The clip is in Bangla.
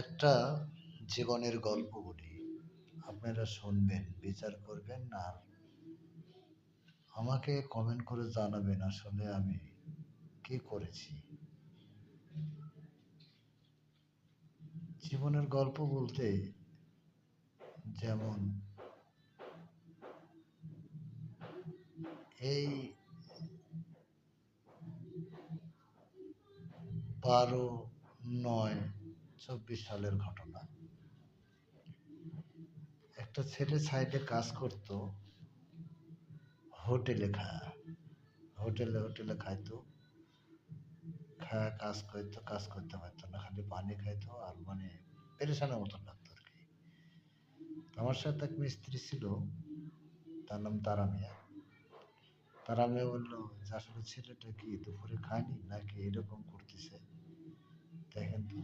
একটা জীবনের গল্প বলি, আপনারা শুনবেন, বিচার করবেন আর আমাকে কমেন্ট করে জানাবেন আসলে আমি কি করেছি। জীবনের গল্প বলতে যেমন এই 12/9/24 সালের ঘটনা। একটা ছেলে সাইডে কাজ করত, হোটেলে হোটেলে খাইতো, খায়া কাজ করতে পারতো না, খালি পানি খাইতো আর মানে পেরেশানের মতন লাগতো আর কি। আমার সাথে এক মিস্ত্রি ছিল, তার নাম তারা মিয়া। তারা মিয়া বললো যে আসলে ছেলেটা কি দুপুরে খায়নি নাকি এরকম করতেছে, দেখেন তো।